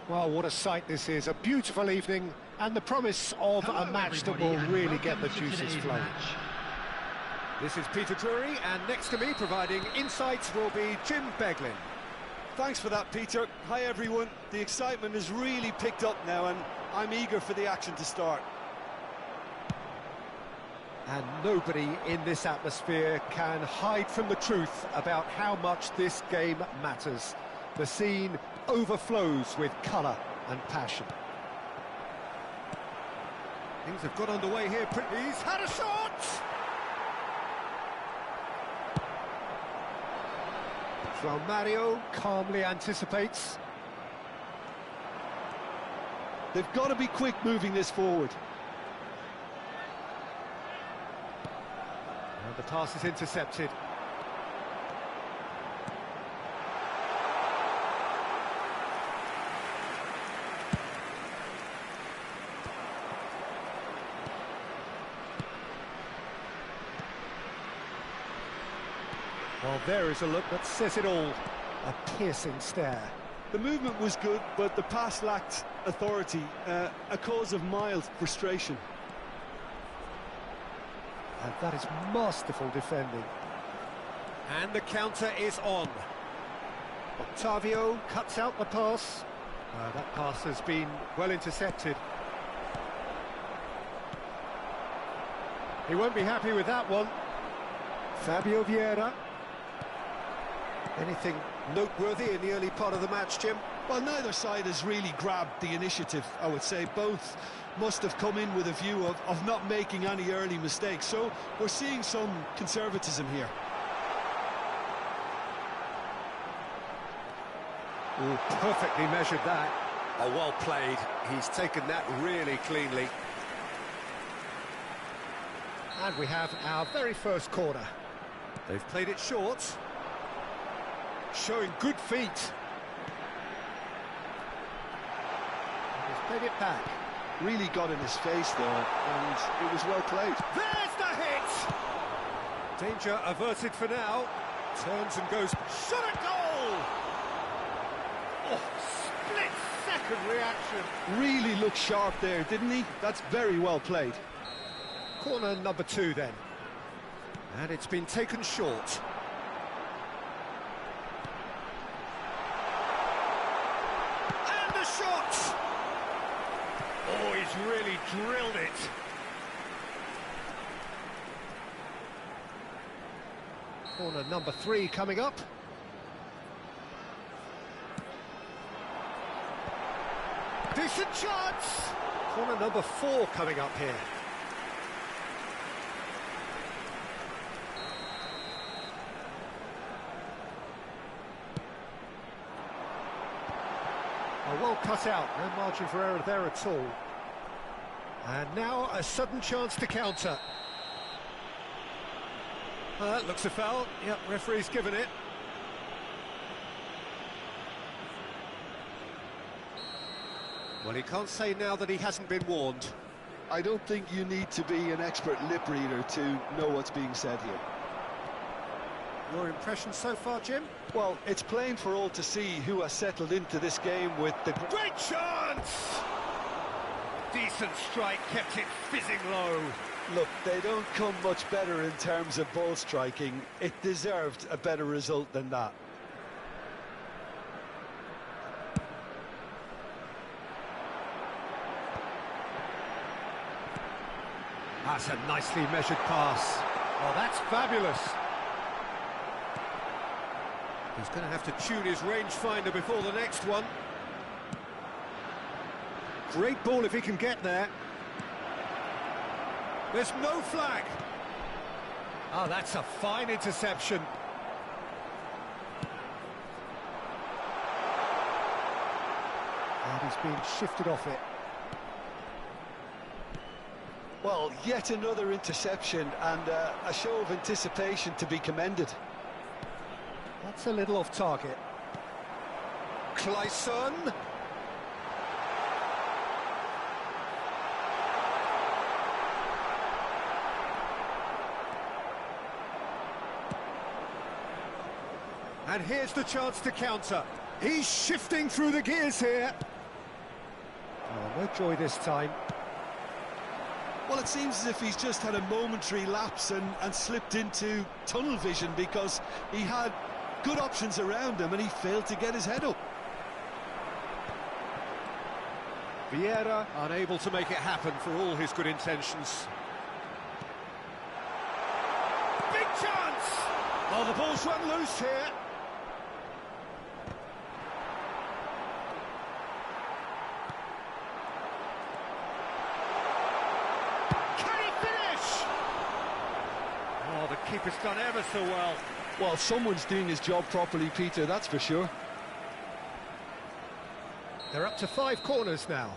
Well, what a sight this is. A beautiful evening and the promise of a match that will really get the juices flowing. This is Peter Drury, and next to me providing insights will be Jim Beglin. Thanks for that, Peter. Hi, everyone. The excitement has really picked up now, and I'm eager for the action to start. And nobody in this atmosphere can hide from the truth about how much this game matters. The scene overflows with colour and passion. Things have got underway here. He's had a shot! João Mario calmly anticipates. They've got to be quick moving this forward. And the pass is intercepted. Well, there is a look that says it all. A piercing stare. The movement was good, but the pass lacked authority, a cause of mild frustration. And that is masterful defending. And the counter is on. Octavio cuts out the pass. That pass has been well intercepted. He won't be happy with that one. Fabio Vieira. Anything noteworthy in the early part of the match, Jim? Well, neither side has really grabbed the initiative, I would say. Both must have come in with a view of not making any early mistakes, so we're seeing some conservatism here. Ooh, perfectly measured that. Oh, well played. He's taken that really cleanly. And we have our very first corner. They've played it short. Showing good feet. He's played it back. Really got in his face there, and it was well played. There's the hit! Danger averted for now. Turns and goes. Shot at goal! Oh, split-second reaction. Really looked sharp there, didn't he? That's very well played. Corner number 2 then. And it's been taken short. And the shot! Oh, he's really drilled it. Corner number 3 coming up. Decent chance! Corner number 4 coming up here. Oh, well cut out, no margin for error there at all. And now a sudden chance to counter. That looks a foul. Yep, referee's given it. Well, he can't say now that he hasn't been warned. I don't think you need to be an expert lip reader to know what's being said here. Your impression so far, Jim? Well, it's plain for all to see who has settled into this game with the... Great chance! Decent strike, kept it fizzing low. Look, they don't come much better in terms of ball striking. It deserved a better result than that. That's a nicely measured pass. Oh, that's fabulous. He's going to have to tune his rangefinder before the next one. Great ball if he can get there. There's no flag. Oh, that's a fine interception. And he's being shifted off it. Well, yet another interception and a show of anticipation to be commended. That's a little off target. Clayson. And here's the chance to counter. He's shifting through the gears here. Oh, no joy this time. Well, it seems as if he's just had a momentary lapse and slipped into tunnel vision because he had good options around him and he failed to get his head up. Vieira unable to make it happen for all his good intentions. Big chance! Oh, the ball's run loose here. The keeper's done ever so well. Well, someone's doing his job properly, Peter, that's for sure. They're up to 5 corners now.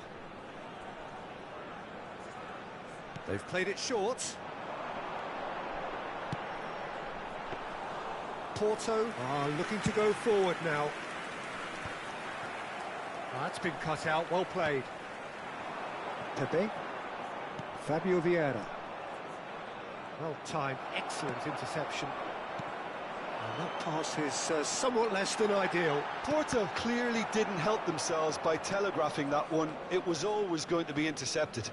They've played it short. Porto are looking to go forward now. Oh, that's been cut out, well played. Pepe. Fabio Vieira. Well timed, excellent interception. And that pass is somewhat less than ideal. Porto clearly didn't help themselves by telegraphing that one. It was always going to be intercepted.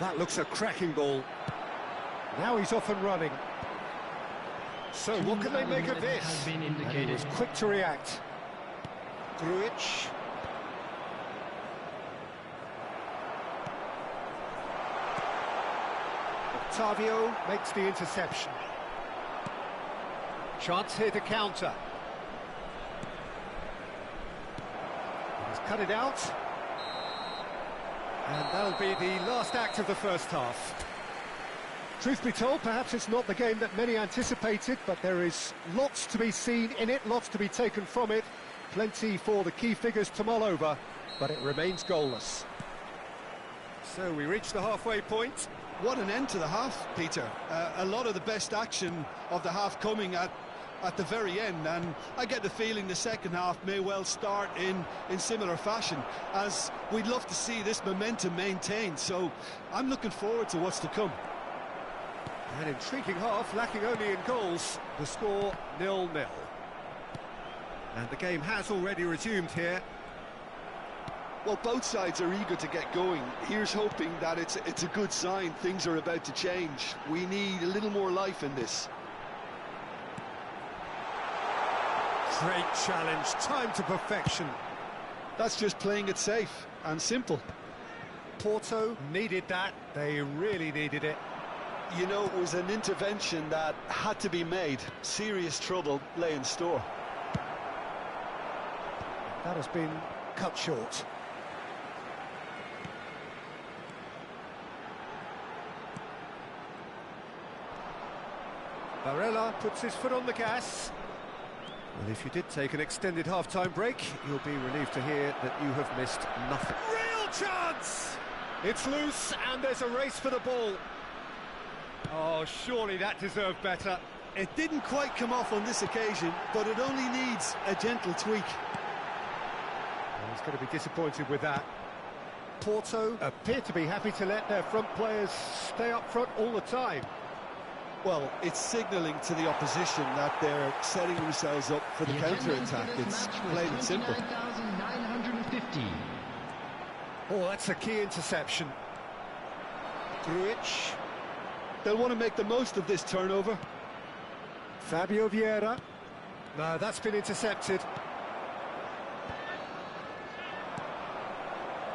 That looks a cracking ball. Now he's off and running. So what can they make of this? Has been And indicated. he was quick to react. Grujic. Octavio makes the interception. Chance here to counter. He's cut it out. And that'll be the last act of the first half. Truth be told, perhaps it's not the game that many anticipated, but there is lots to be seen in it, lots to be taken from it. Plenty for the key figures to mull over, but it remains goalless. So we reach the halfway point. What an end to the half, Peter. A lot of the best action of the half coming at the very end, and I get the feeling the second half may well start in similar fashion, as we'd love to see this momentum maintained, so I'm looking forward to what's to come. An intriguing half, lacking only in goals. The score 0-0. And the game has already resumed here. Well, both sides are eager to get going. Here's hoping that it's a good sign. Things are about to change. We need a little more life in this. Great challenge, time to perfection. That's just playing it safe and simple. Porto needed that, they really needed it. You know, it was an intervention that had to be made. Serious trouble lay in store. that has been cut short. Barella puts his foot on the gas. Well, if you did take an extended half-time break, you'll be relieved to hear that you have missed nothing. Real chance! It's loose, and there's a race for the ball. Oh, surely that deserved better. It didn't quite come off on this occasion, but it only needs a gentle tweak. Well, he's going to be disappointed with that. Porto appear to be happy to let their front players stay up front all the time. Well, it's signalling to the opposition that they're setting themselves up for the counter-attack. It's plain and simple. Oh, that's a key interception. Grujic. They'll want to make the most of this turnover. Fabio Vieira. No, that's been intercepted.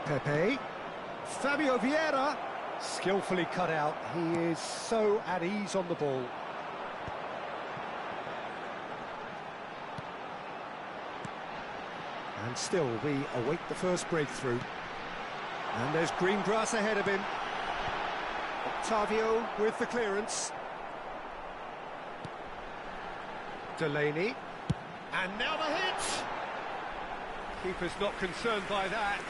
Pepe. Fabio Vieira. Skillfully cut out. He is so at ease on the ball. And still, we await the first breakthrough. And there's green grass ahead of him. Octavio with the clearance. Delaney. And now the hit! Keeper's not concerned by that.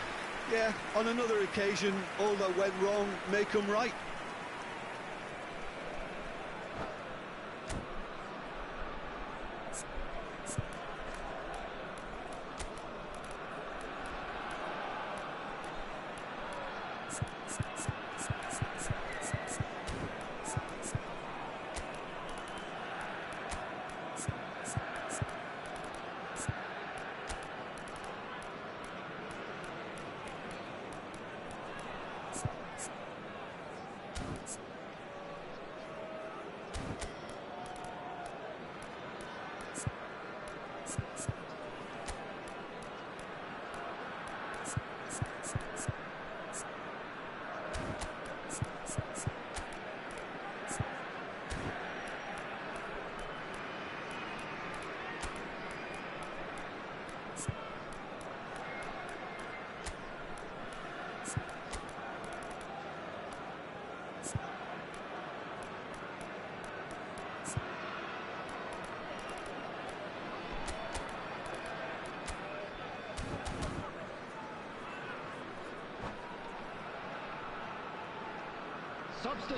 Yeah, on another occasion, all that went wrong may come right.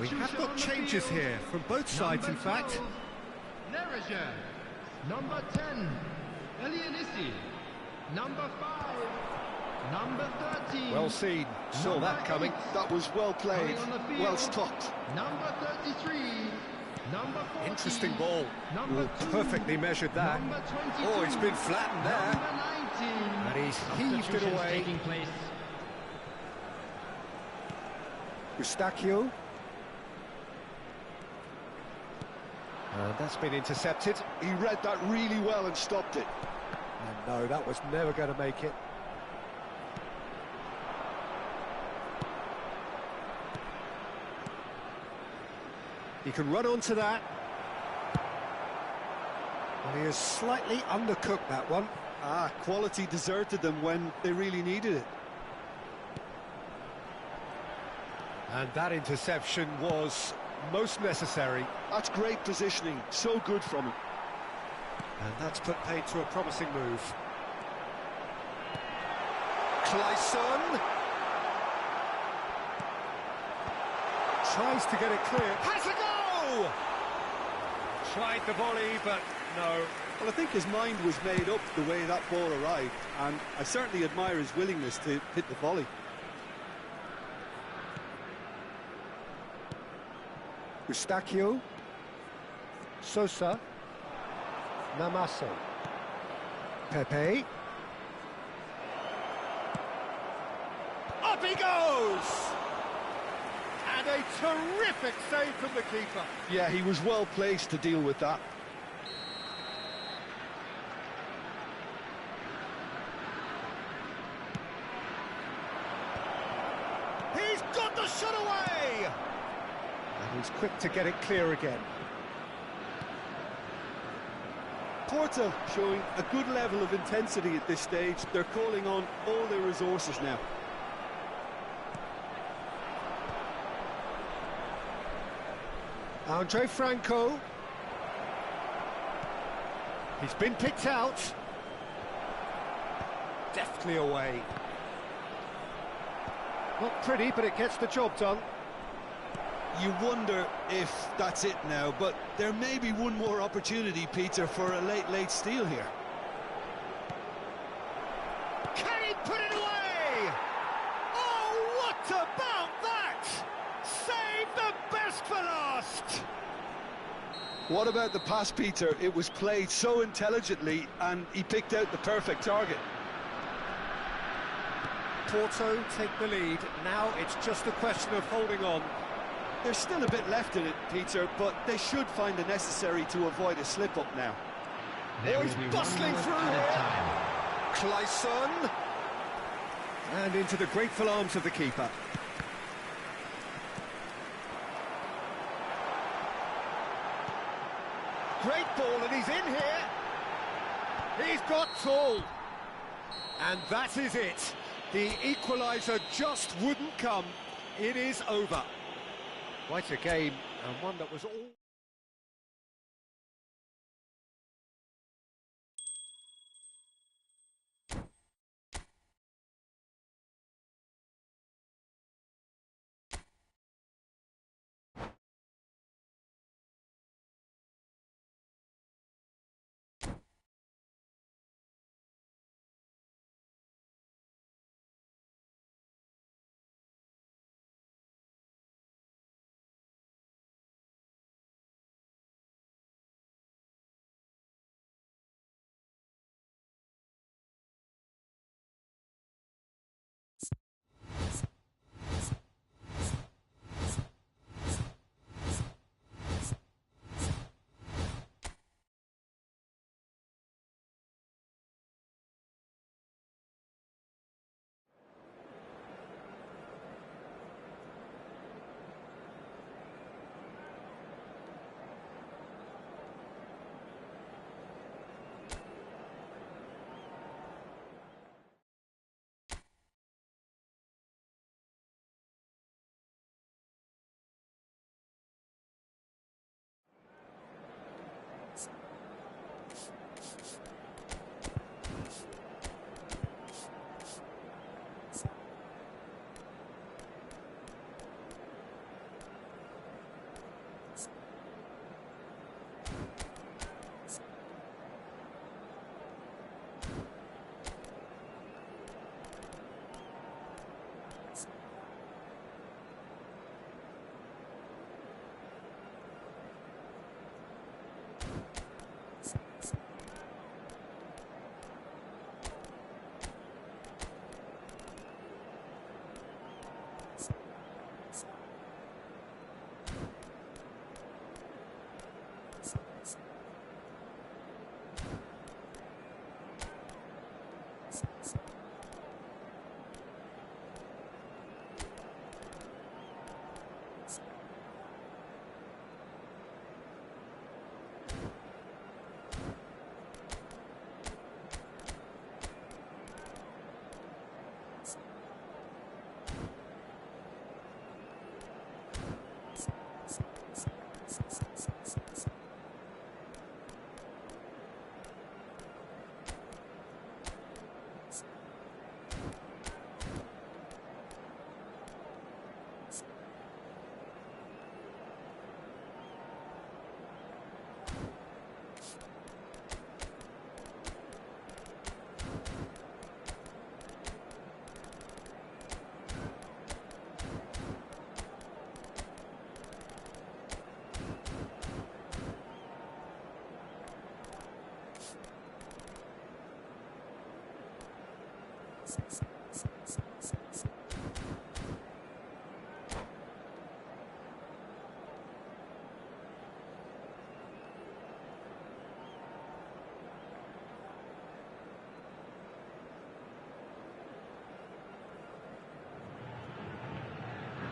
We have got changes here from both sides, in fact. Number 10, Elianissi. Number 5, number 13. Well seen. Saw that coming. That was well played, well stopped. Number 33, number 40. Interesting ball. Number 2, perfectly measured that. Number 22, Oh, he's been flattened there. Number 19. And he's heaved it away. Eustachio. And that's been intercepted. He read that really well and stopped it. And no, that was never going to make it. He can run onto that. Well, he has slightly undercooked that one. Ah, quality deserted them when they really needed it. And that interception was most necessary. That's great positioning, so good from him. And that's put paid to a promising move. Clayson tries to get it clear. Has a go! Tried the volley, but no. Well, I think his mind was made up the way that ball arrived, and I certainly admire his willingness to hit the volley. Eustachio, Sosa, Namaso, Pepe. Up he goes! And a terrific save from the keeper. Yeah, he was well placed to deal with that. He's got the shot away! And he's quick to get it clear again. Porto showing a good level of intensity at this stage. They're calling on all their resources now. Andre Franco. He's been picked out. Deftly away. Not pretty, but it gets the job done. You wonder if that's it now, but there may be one more opportunity, Peter, for a late steal here. Can he put it away? Oh, what about that? Save the best for last. What about the pass, Peter? It was played so intelligently, and he picked out the perfect target. Porto take the lead. Now it's just a question of holding on. There's still a bit left in it, Peter, but they should find the necessary to avoid a slip-up now. There Oh, will he's be bustling 1 through minute here. added time. Clayson. And into the grateful arms of the keeper. Great ball, and he's in here. He's got tall. And that is it. The equaliser just wouldn't come. It is over. Quite a game, and one that was all...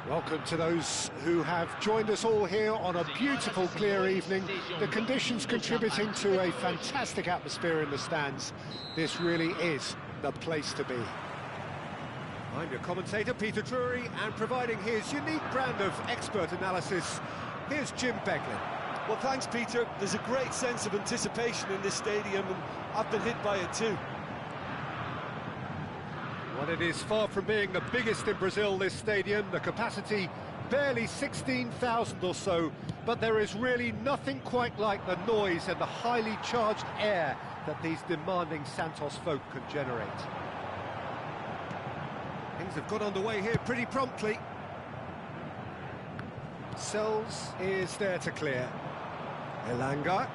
Welcome to those who have joined us all here on a beautiful, clear evening. The conditions contributing to a fantastic atmosphere in the stands. This really is the place to be. I'm your commentator, Peter Drury, and providing his unique brand of expert analysis, here's Jim Beglin. Well, thanks, Peter. There's a great sense of anticipation in this stadium, and I've been hit by it too. Well, it is far from being the biggest in Brazil, this stadium. The capacity barely 16,000 or so, but there is really nothing quite like the noise and the highly charged air that these demanding Santos folk can generate. Things have got underway here pretty promptly. Sells is there to clear. Elanga.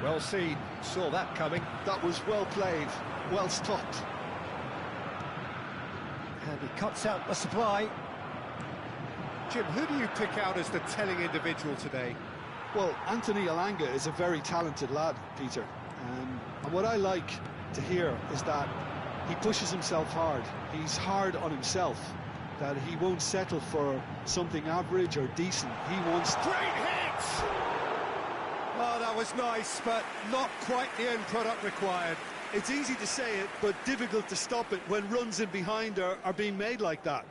Well seen, saw that coming. That was well played, well stopped. And he cuts out the supply. Jim, who do you pick out as the telling individual today? Well, Anthony Elanga is a very talented lad, Peter. And what I like to hear is that he pushes himself hard. He's hard on himself, that he won't settle for something average or decent. He wants... Great hit! Oh, that was nice, but not quite the end product required. It's easy to say it, but difficult to stop it when runs in behind are being made like that.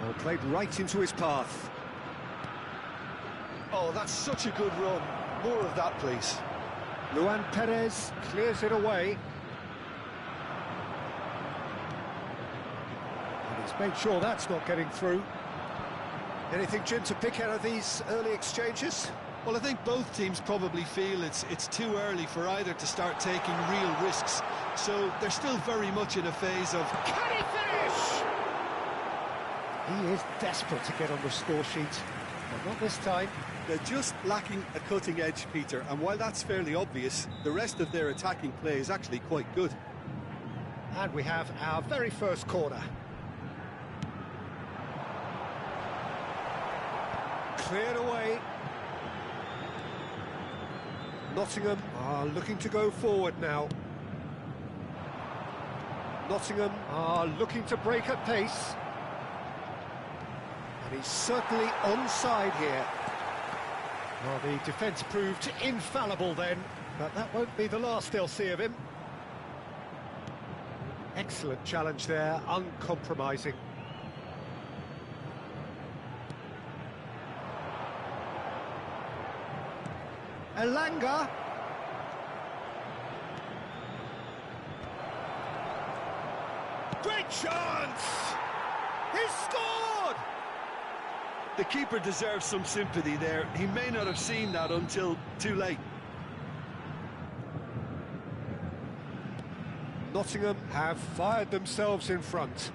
Well, played right into his path. Oh, that's such a good run. More of that, please. Luan Perez clears it away. And he's made sure that's not getting through. Anything, Jim, to pick out of these early exchanges? Well, I think both teams probably feel it's too early for either to start taking real risks. So they're still very much in a phase of... Can he finish? He is desperate to get on the score sheet. But not this time. They're just lacking a cutting edge, Peter, and while that's fairly obvious, the rest of their attacking play is actually quite good. And we have our very first corner. Cleared away. Nottingham are looking to go forward now. Nottingham are looking to break at pace. And he's certainly onside here. Well, the defence proved infallible then, but that won't be the last they'll see of him. Excellent challenge there, uncompromising. Elanga. Great chance! He's scored! The keeper deserves some sympathy there. He may not have seen that until too late. Nottingham have fired themselves in front.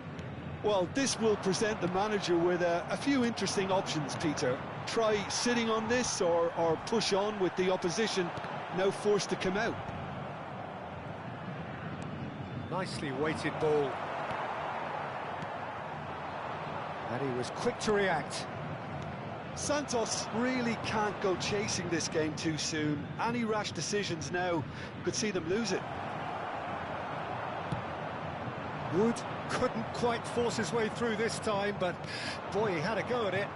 Well, this will present the manager with a few interesting options, Peter. Try sitting on this or push on with the opposition now forced to come out. Nicely weighted ball. And he was quick to react. Santos really can't go chasing this game too soon. Any rash decisions now could see them lose it. Wood couldn't quite force his way through this time, but boy, he had a go at it.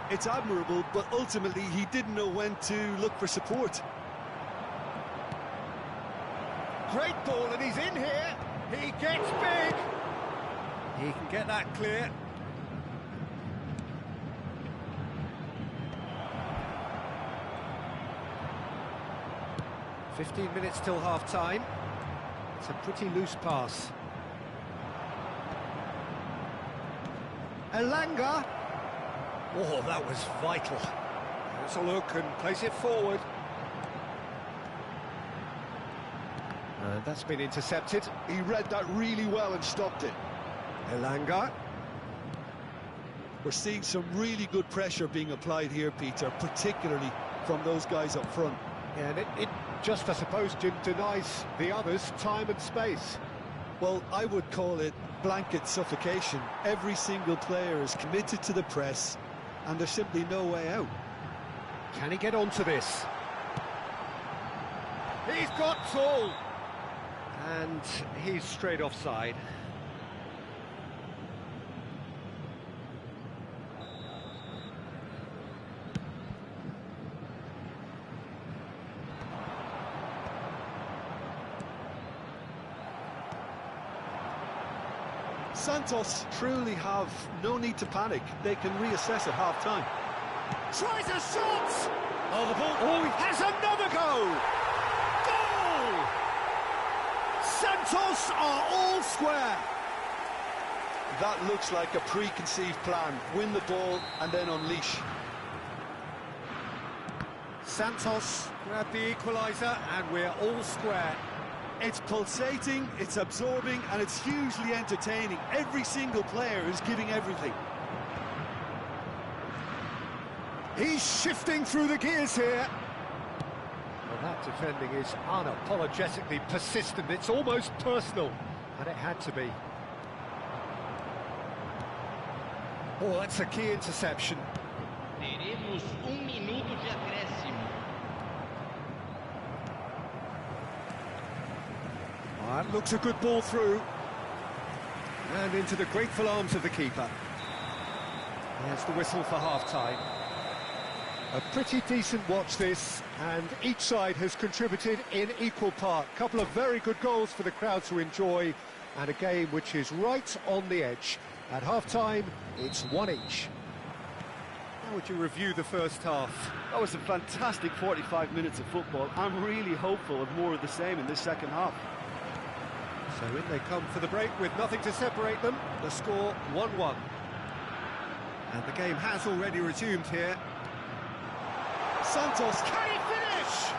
It's admirable, but ultimately he didn't know when to look for support. Great ball, and he's in here. He gets big. He can get that clear. "15 minutes till half-time. It's a pretty loose pass. Elanga. Oh, that was vital. Let's a look and place it forward. And that's been intercepted. He read that really well and stopped it. Elanga. We're seeing some really good pressure being applied here, Peter, particularly from those guys up front. Yeah, and it just, I suppose, Jim, denies the others time and space. Well, I would call it blanket suffocation. Every single player is committed to the press, and there's simply no way out. Can he get onto this? He's got tall. And he's straight offside. Santos truly have no need to panic. They can reassess at half-time. Tries a shot! Oh, the ball... Oh, he has another go! Goal! Santos are all square. That looks like a preconceived plan. Win the ball and then unleash. Santos grabbed the equaliser and we're all square. It's pulsating, it's absorbing, and it's hugely entertaining. Every single player is giving everything. He's shifting through the gears here. Well, that defending is unapologetically persistent. It's almost personal, and it had to be. Oh, that's a key interception. Teremos minuto de acréscimo. That looks a good ball through. And into the grateful arms of the keeper. There's the whistle for half-time. A pretty decent watch this, and each side has contributed in equal part. A couple of very good goals for the crowd to enjoy, and a game which is right on the edge. At half-time, it's one each. How would you review the first half? That was a fantastic 45 minutes of football. I'm really hopeful of more of the same in this second half. So in they come for the break with nothing to separate them. The score 1-1. And the game has already resumed here. Santos, Can he finish?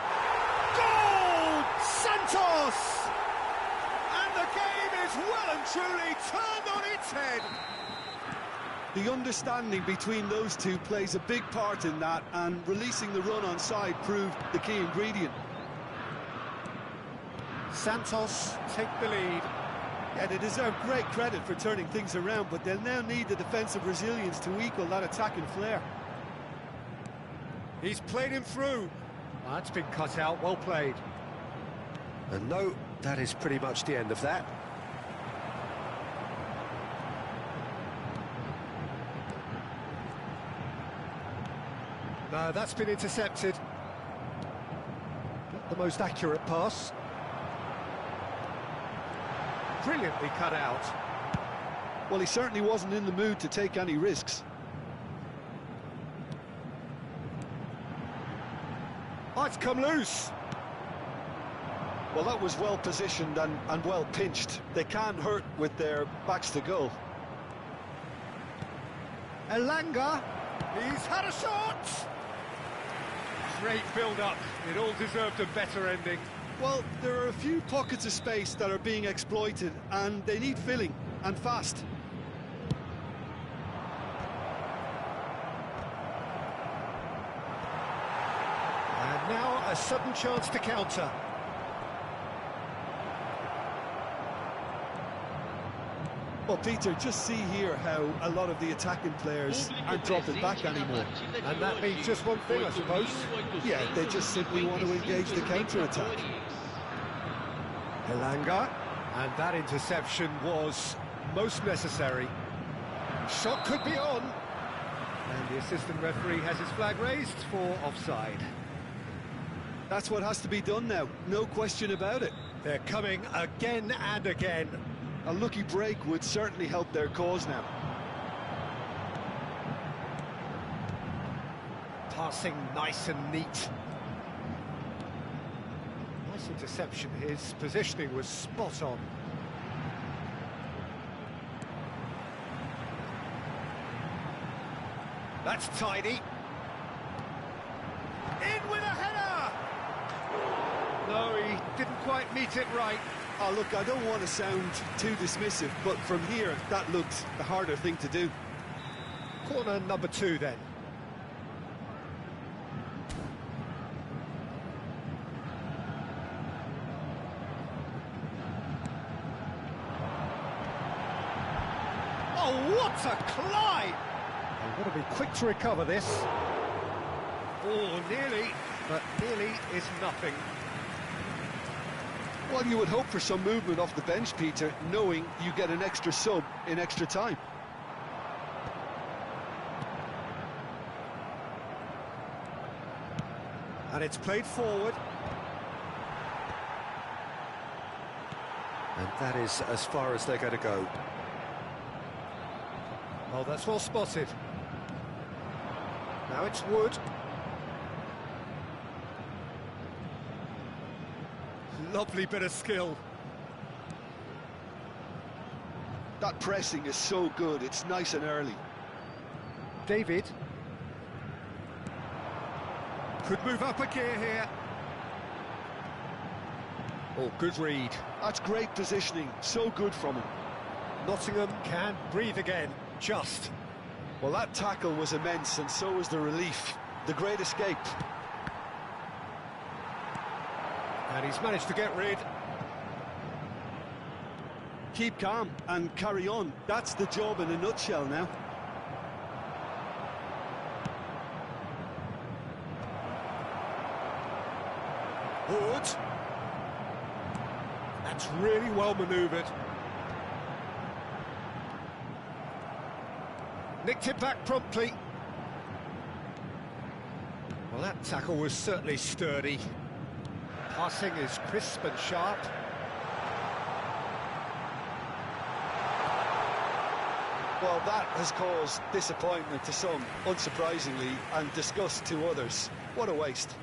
Goal! Santos! And the game is well and truly turned on its head. the understanding between those two plays a big part in that, and releasing the run on side proved the key ingredient. Santos take the lead. Yeah, they deserve great credit for turning things around, but they'll now need the defensive resilience to equal that attacking flair. He's played him through. That's been cut out, well played. And no, that is pretty much the end of that. No, that's been intercepted. Not the most accurate pass. Brilliantly cut out. Well, he certainly wasn't in the mood to take any risks. Oh, it's come loose. Well, that was well positioned and well pinched. They can't hurt with their backs to goal. Elanga, he's had a shot. Great build-up. It all deserved a better ending. Well, there are a few pockets of space that are being exploited, and they need filling, and fast. And now a sudden chance to counter. Well, Peter, just see here how a lot of the attacking players aren't dropping back anymore. And that means just one thing, I suppose. Yeah, they just simply want to engage the counter-attack. Elanga, and that interception was most necessary. Shot could be on. And the assistant referee has his flag raised for offside. That's what has to be done now, no question about it. They're coming again and again. A lucky break would certainly help their cause now. Passing nice and neat. Nice interception. His positioning was spot on. That's tidy. In with a header! No, he didn't quite meet it right. Oh, look, I don't want to sound too dismissive, but from here, that looked the harder thing to do. Corner number 2, then. Oh, what a climb! They've got to be quick to recover this. Oh, nearly, but nearly is nothing. Well, you would hope for some movement off the bench, Peter, knowing you get an extra sub in extra time. And it's played forward. And that is as far as they're going to go. Oh, that's well spotted. Now it's Wood. Lovely bit of skill. That pressing is so good, it's nice and early. David. Could move up a gear here. Oh, good read. That's great positioning, so good from him. Nottingham can breathe again, just. Well, that tackle was immense, and so was the relief. The great escape. And he's managed to get rid. Keep calm and carry on. That's the job in a nutshell now. Wood. That's really well manoeuvred. Nicked it back promptly. Well, that tackle was certainly sturdy. Passing is crisp and sharp. Well, that has caused disappointment to some, unsurprisingly, and disgust to others. What a waste.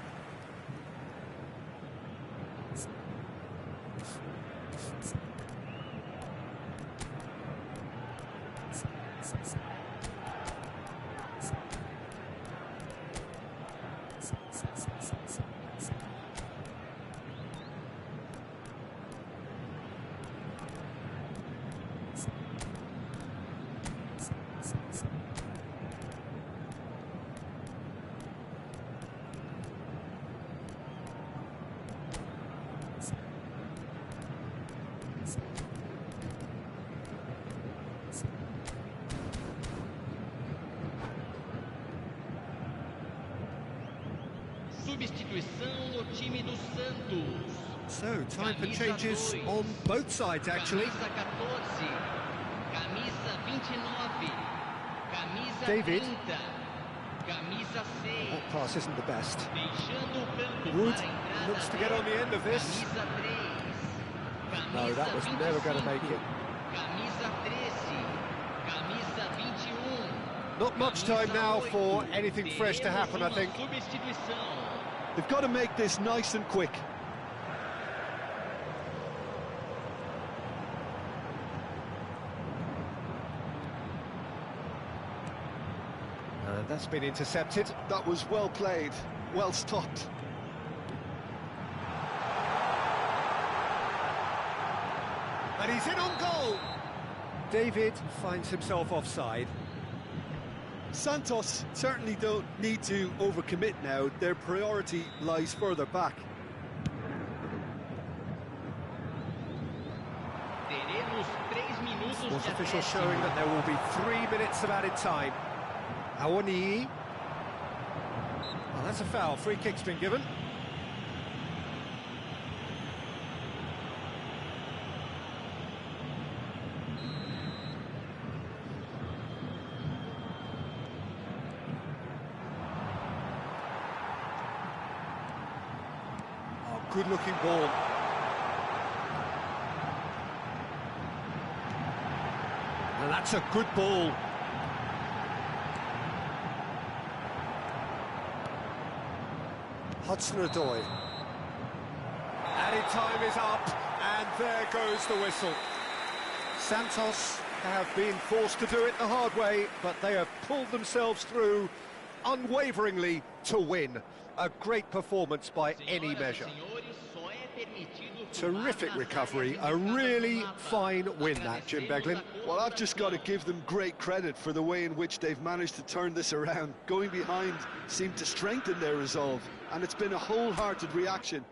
Substituição no time do Santos. So, time for changes on both sides, actually. Camisa 14, camisa 29, camisa David. 30, camisa 6. That pass isn't the best. Deixando o campo Wood para a entrada looks to get on the end of this. Camisa 3, No, that was camisa never going to make 25, it. Camisa 13, camisa 21. Not much time now for anything fresh to happen, I think. Substituição. They've got to make this nice and quick. And that's been intercepted. That was well played, well stopped. And he's in on goal. David finds himself offside. Santos certainly don't need to overcommit now. Their priority lies further back. Teremos 3 minutos Sports de officials acréscimo. showing that there will be 3 minutes of added time. Awani. Well, that's a foul. Free kick's been given. Oh, good-looking ball. And that's a good ball. Hudson-Odoi. Added time is up, and there goes the whistle. Santos have been forced to do it the hard way, but they have pulled themselves through unwaveringly to win. A great performance by any measure. Terrific recovery, a really fine win that, Jim Beglin. Well, I've just got to give them great credit for the way in which they've managed to turn this around. Going behind seemed to strengthen their resolve, and it's been a wholehearted reaction.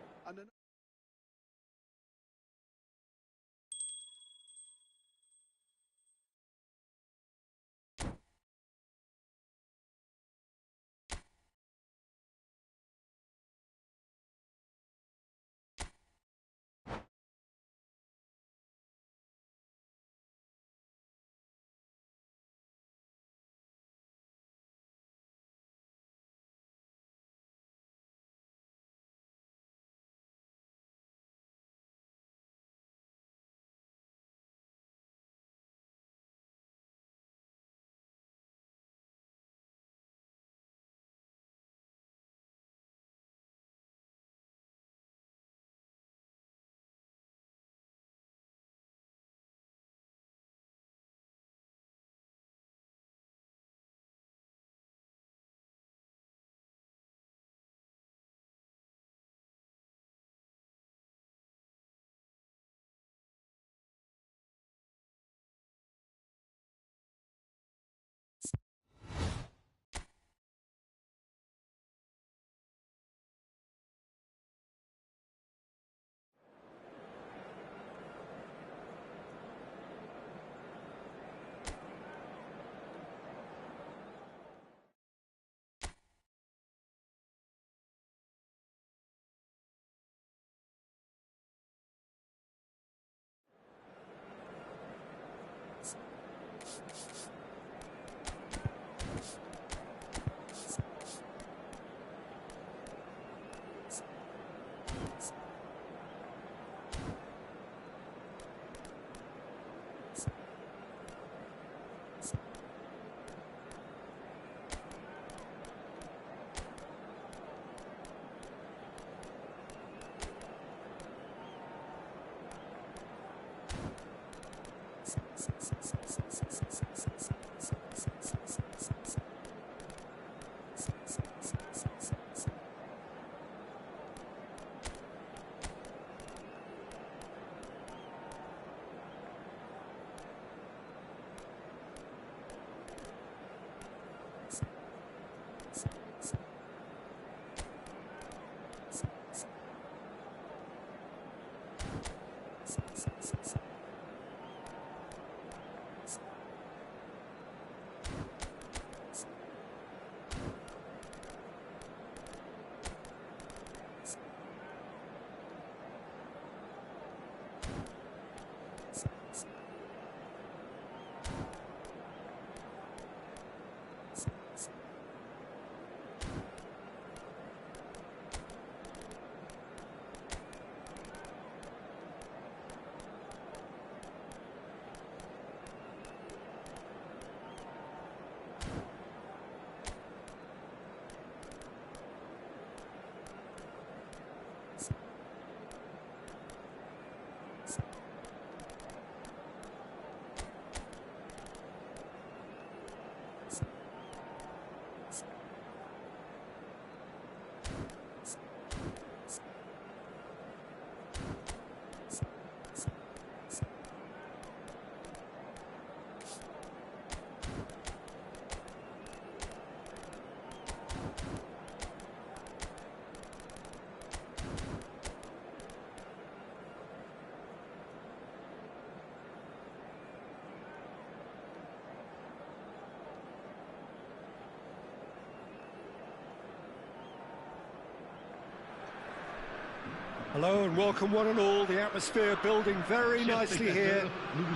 Hello and welcome one and all. The atmosphere building very nicely here.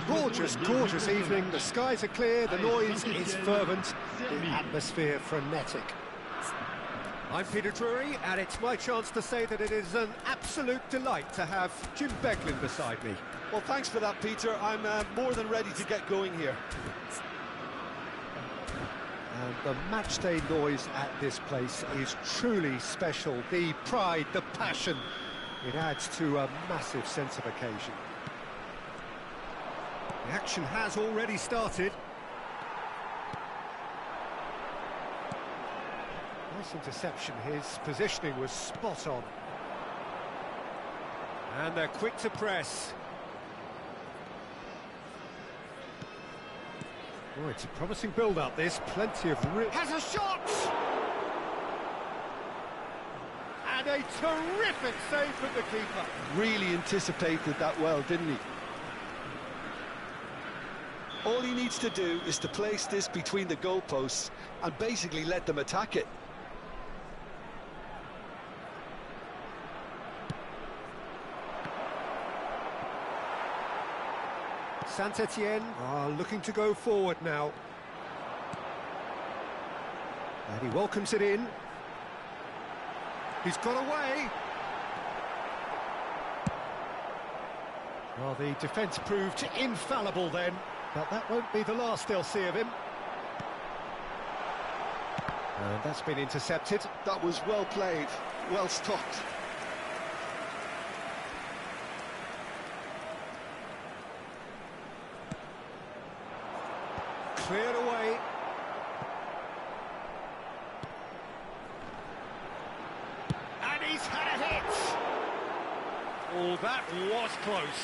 Gorgeous, gorgeous evening. The skies are clear, the noise is fervent, the atmosphere frenetic. I'm Peter Drury, and it's my chance to say that it is an absolute delight to have Jim Beglin beside me. Well, thanks for that, Peter. I'm more than ready to get going here. And the matchday noise at this place is truly special. The pride, the passion, it adds to a massive sense of occasion. The action has already started. Nice interception, his positioning was spot on. And they're quick to press. Oh, it's a promising build-up, this. Plenty of... Has a shot! And a terrific save from the keeper. Really anticipated that well, didn't he? All he needs to do is to place this between the goalposts and basically let them attack it. Saint-Etienne are looking to go forward now. And he welcomes it in. He's got away. Well, the defence proved infallible then, but that won't be the last they'll see of him. And that's been intercepted. That was well played, well stopped. Cleared away. And he's had a hit! Oh, that was close.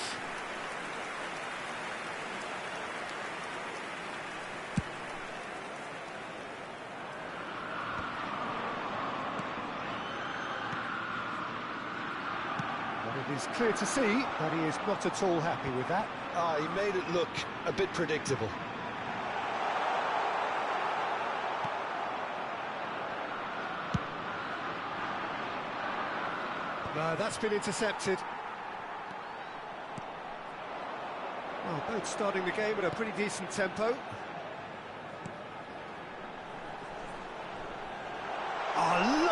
But it is clear to see that he is not at all happy with that. He made it look a bit predictable. No, that's been intercepted. Well, both starting the game at a pretty decent tempo.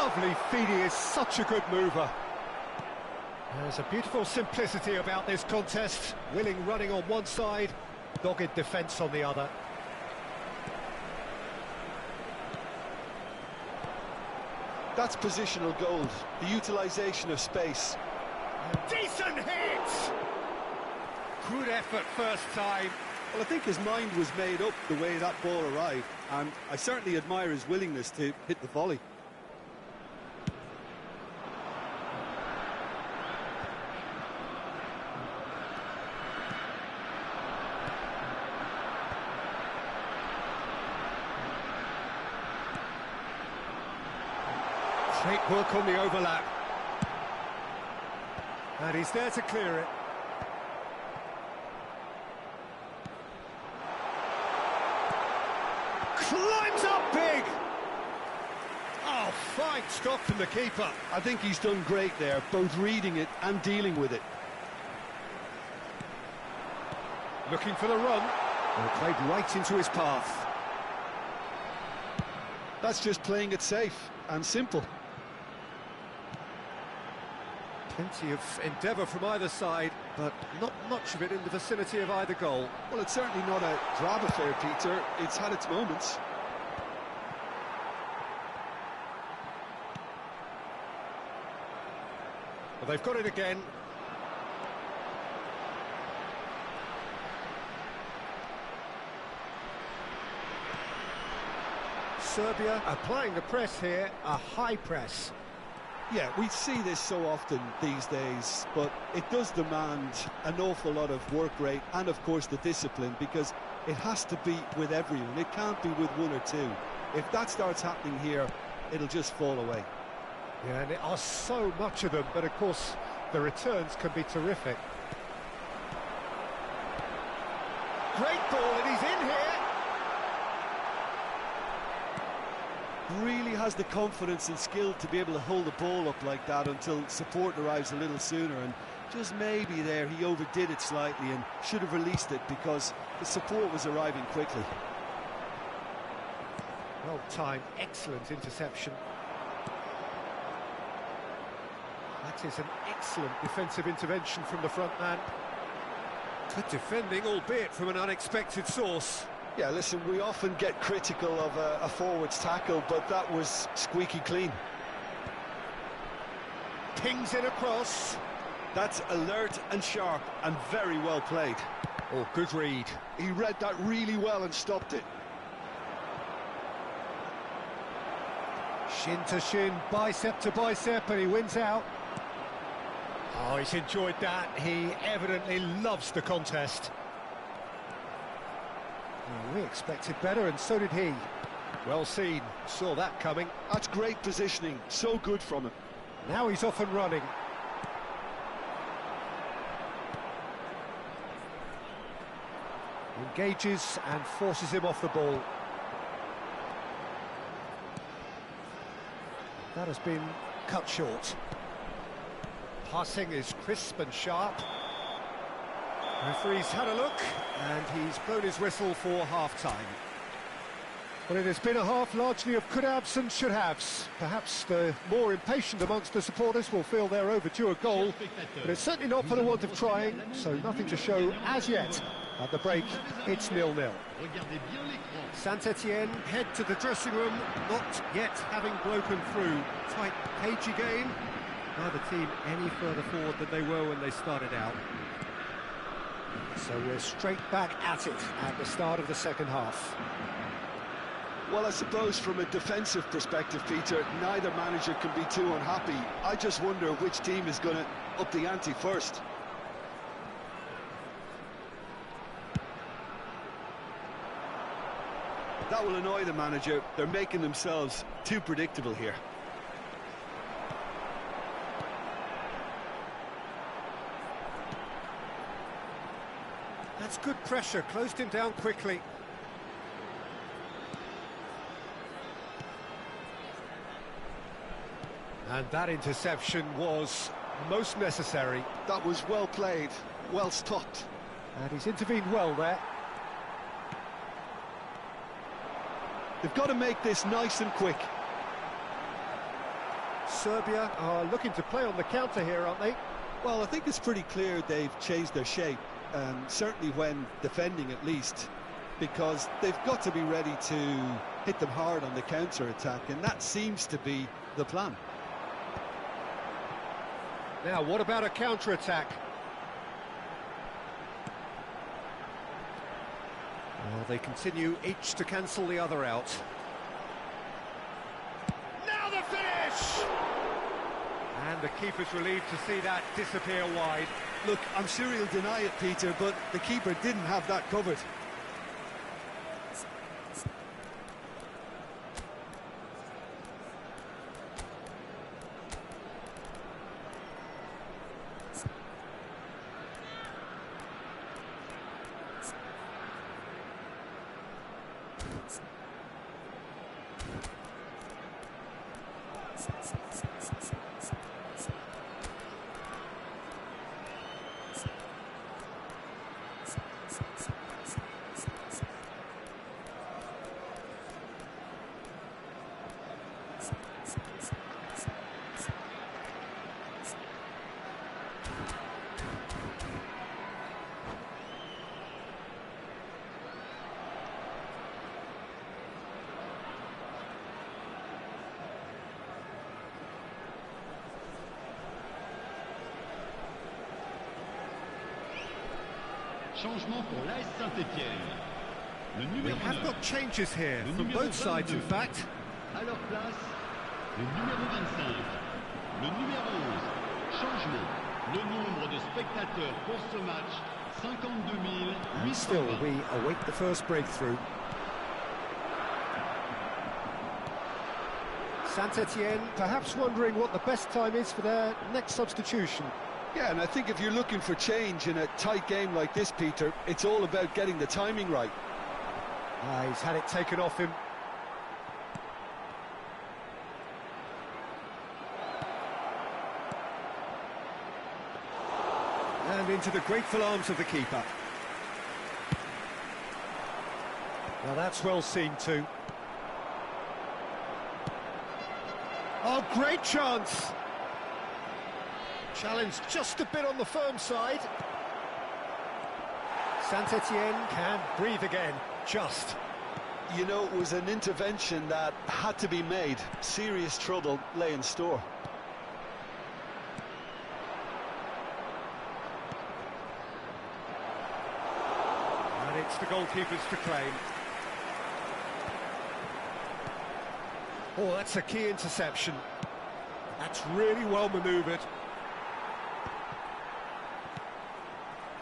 Lovely feed, he is such a good mover. There's a beautiful simplicity about this contest. Willing running on one side, dogged defence on the other. That's positional gold, the utilisation of space. Decent hit! Good effort first time. Well, I think his mind was made up the way that ball arrived, and I certainly admire his willingness to hit the volley. Great work on the overlap. And he's there to clear it. Climbs up big! Oh, fine stop from the keeper. I think he's done great there, both reading it and dealing with it. Looking for the run. And played right into his path. That's just playing it safe and simple. Plenty of endeavour from either side, but not much of it in the vicinity of either goal. Well, it's certainly not a drab affair, Peter. It's had its moments. Well, they've got it again. Serbia applying the press here, a high press. Yeah, we see this so often these days, but it does demand an awful lot of work rate and, of course, the discipline, because it has to be with everyone. It can't be with one or two. If that starts happening here, it'll just fall away. Yeah, and there are so much of them, but of course the returns can be terrific. Great ball, and he's in here. Really has the confidence and skill to be able to hold the ball up like that until support arrives a little sooner, and just maybe there he overdid it slightly and should have released it because the support was arriving quickly. Well timed, excellent interception. That is an excellent defensive intervention from the front man. Good defending, albeit from an unexpected source. Yeah, listen, we often get critical of a forward's tackle, but that was squeaky clean. Pings in across. That's alert and sharp and very well played. Oh, good read. He read that really well and stopped it. Shin to shin, bicep to bicep, and he wins out. Oh, he's enjoyed that. He evidently loves the contest. Well, we expected better, and so did he. Well seen, saw that coming. That's great positioning, so good from him. Now he's off and running. Engages and forces him off the ball. That has been cut short. Passing is crisp and sharp. Referee's had a look, and he's blown his whistle for half-time. Well, it has been a half largely of could-haves and should-haves. Perhaps the more impatient amongst the supporters will feel they're overdue a goal, but it's certainly not for the want of trying, so nothing to show as yet. At the break, it's 0-0. Saint-Etienne head to the dressing room, not yet having broken through. Tight, cagey game. Neither team any further forward than they were when they started out. So we're straight back at it at the start of the second half. Well, I suppose from a defensive perspective, Peter, neither manager can be too unhappy. I just wonder which team is going to up the ante first. That will annoy the manager. They're making themselves too predictable here. That's good pressure, closed him down quickly. And that interception was most necessary. That was well played, well stopped. And he's intervened well there. They've got to make this nice and quick. Serbia are looking to play on the counter here, aren't they? Well, I think it's pretty clear they've changed their shape, certainly when defending at least, because they've got to be ready to hit them hard on the counter-attack, and that seems to be the plan. Now, what about a counter-attack? Well, they continue each to cancel the other out. Now the finish! And the keeper's relieved to see that disappear wide. Look, I'm sure he'll deny it, Peter, but the keeper didn't have that covered. Changement pour l'AS Saint-Étienne. Le We numéro have 9. got changes here Le from numéro both sides, in 22. fact. À leur place, le numéro 25. Le numéro 11. Changement. Le nombre de spectateurs pour ce match, 52 And still, 820. we await the first breakthrough. Saint-Étienne perhaps wondering what the best time is for their next substitution. Yeah, and I think if you're looking for change in a tight game like this, Peter, it's all about getting the timing right. He's had it taken off him. And into the grateful arms of the keeper. Well, that's well seen too. Oh, great chance! Challenge just a bit on the firm side. Saint-Étienne can breathe again, just. You know, it was an intervention that had to be made. Serious trouble lay in store. And it's the goalkeepers to claim. Oh, that's a key interception. That's really well manoeuvred.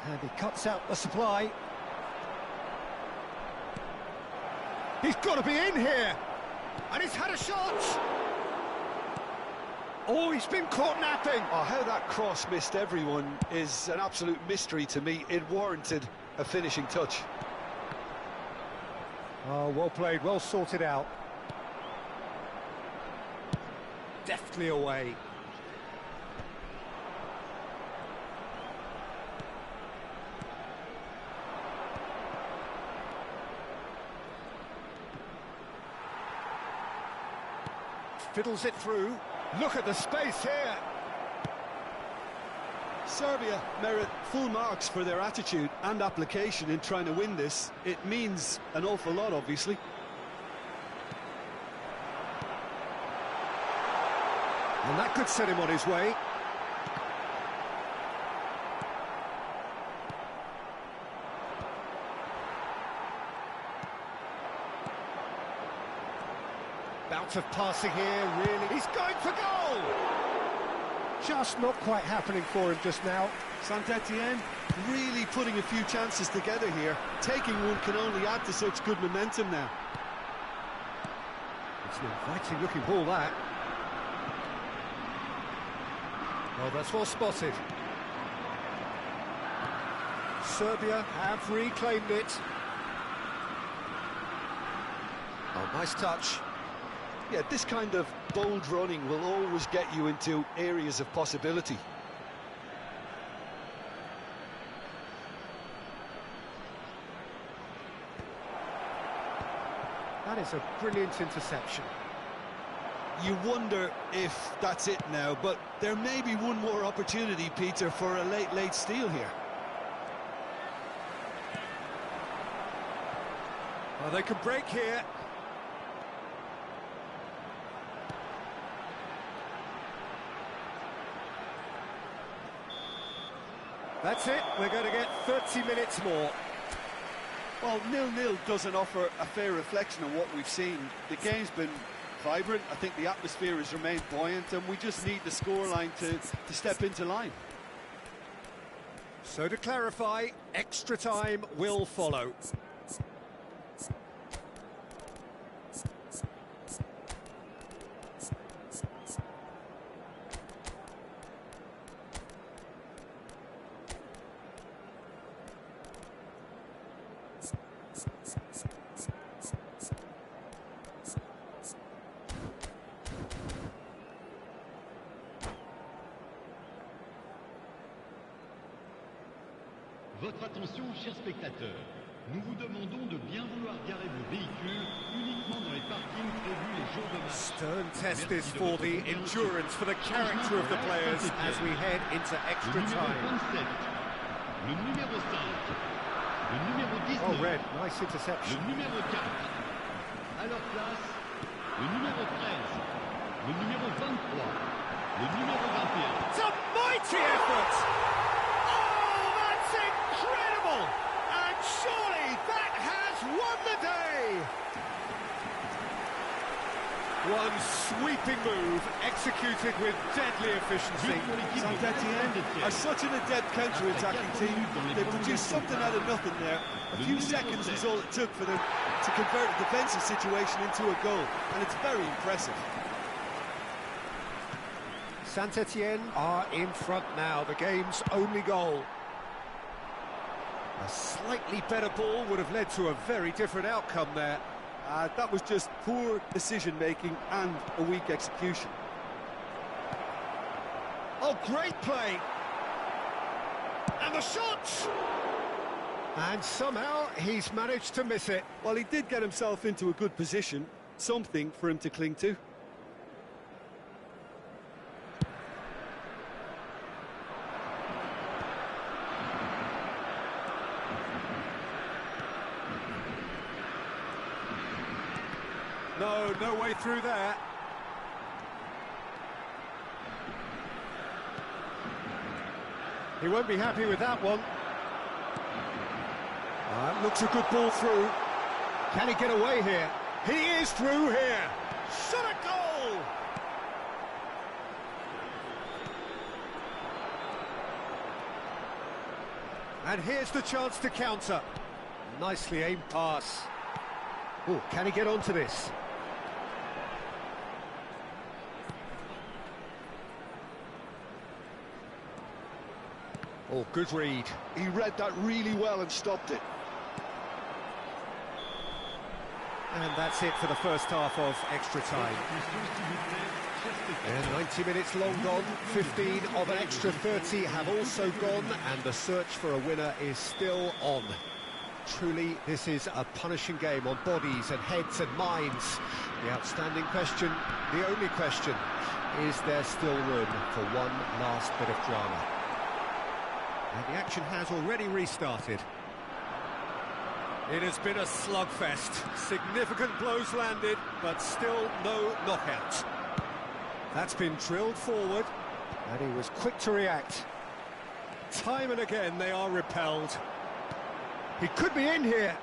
And he cuts out the supply. He's got to be in here! And he's had a shot! Oh, he's been caught napping! Oh, how that cross missed everyone is an absolute mystery to me. It warranted a finishing touch. Oh, well played, well sorted out. Deftly away. Fiddles it through. Look at the space here. Serbia merit full marks for their attitude and application in trying to win this. It means an awful lot, obviously. And that could set him on his way. Bout of passing here, really. He's going for goal! Just not quite happening for him just now. Saint-Étienne really putting a few chances together here. Taking one can only add to such good momentum now. It's an inviting looking ball, that. Oh, that's well spotted. Serbia have reclaimed it. Oh, nice touch. Yeah, this kind of bold running will always get you into areas of possibility. That is a brilliant interception. you wonder if that's it now, but there may be one more opportunity, Peter, for a late steal here. Well, they can break here. That's it, we're going to get 30 minutes more. Well, 0-0 doesn't offer a fair reflection of what we've seen. The game's been vibrant, I think the atmosphere has remained buoyant, and we just need the scoreline to step into line. So to clarify, extra time will follow. Votre attention, chers spectateurs. Nous vous demandons de bien vouloir garer vos véhicules uniquement dans les parkings prévus les jours de match. Stern test this for the endurance, for the character of the players as we head into extra Le numéro time. 27, le numéro 5, le numéro 19, Oh, red, nice interception. le numéro 4. À leur place, le numéro 13, le numéro 23, le numéro 21. It's a mighty effort! Oh, that's incredible! And surely that has won the day! One sweeping move, executed with deadly efficiency. Saint-Etienne are such an adept counter-attacking team. They produced something out of nothing there. A few seconds is all it took for them to convert a defensive situation into a goal, and it's very impressive. Saint-Etienne are in front now, the game's only goal. A slightly better ball would have led to a very different outcome there. That was just poor decision-making and a weak execution. Oh, great play! And the shot! And somehow he's managed to miss it. Well, he did get himself into a good position, something for him to cling to. No way through there. He won't be happy with that one. Looks a good ball through. Can he get away here? He is through here. Shot a goal! And here's the chance to counter. Nicely aimed pass. Oh, can he get onto this? Oh, good read. He read that really well and stopped it. And that's it for the first half of extra time. And 90 minutes long gone, 15 of an extra 30 have also gone, and the search for a winner is still on. Truly, this is a punishing game on bodies and heads and minds. The outstanding question, the only question, is there still room for one last bit of drama? And the action has already restarted. It has been a slugfest. Significant blows landed, but still no knockout. That's been drilled forward, and he was quick to react. Time and again they are repelled. He could be in here.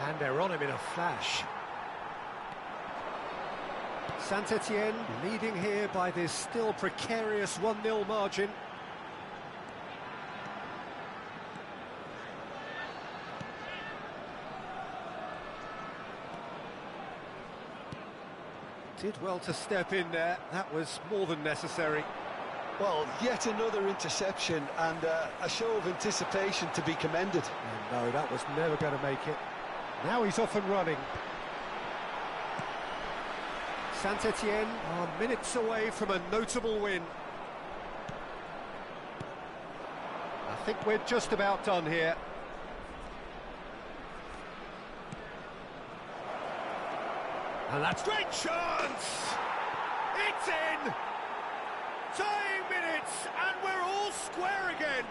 And they're on him in a flash. Saint-Etienne leading here by this still precarious 1-0 margin. Did well to step in there. That was more than necessary. Well, yet another interception and a show of anticipation to be commended. And no, that was never going to make it. Now he's off and running. Saint-Etienne are minutes away from a notable win. I think we're just about done here. And that's great chance! It's in! Tying minutes, and we're all square again.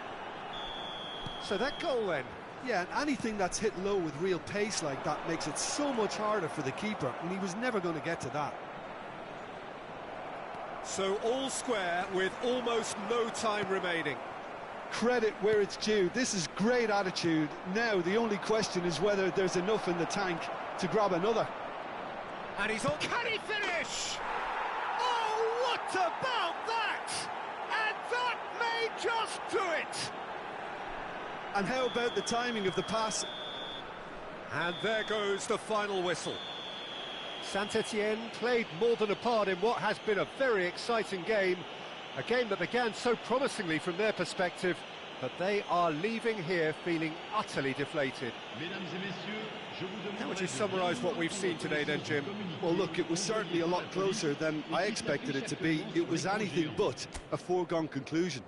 So that goal then. Yeah, and anything that's hit low with real pace like that makes it so much harder for the keeper, and he was never going to get to that. So all square with almost no time remaining. Credit where it's due. This is great attitude. Now the only question is whether there's enough in the tank to grab another. And he's on. Can he finish? Oh, what about that? And that may just do it. And how about the timing of the pass? And there goes the final whistle. Saint-Etienne played more than a part in what has been a very exciting game. A game that began so promisingly from their perspective, but they are leaving here feeling utterly deflated. How would you summarise what we've seen today then, Jim? Well, look, it was certainly a lot closer than I expected it to be. It was anything but a foregone conclusion.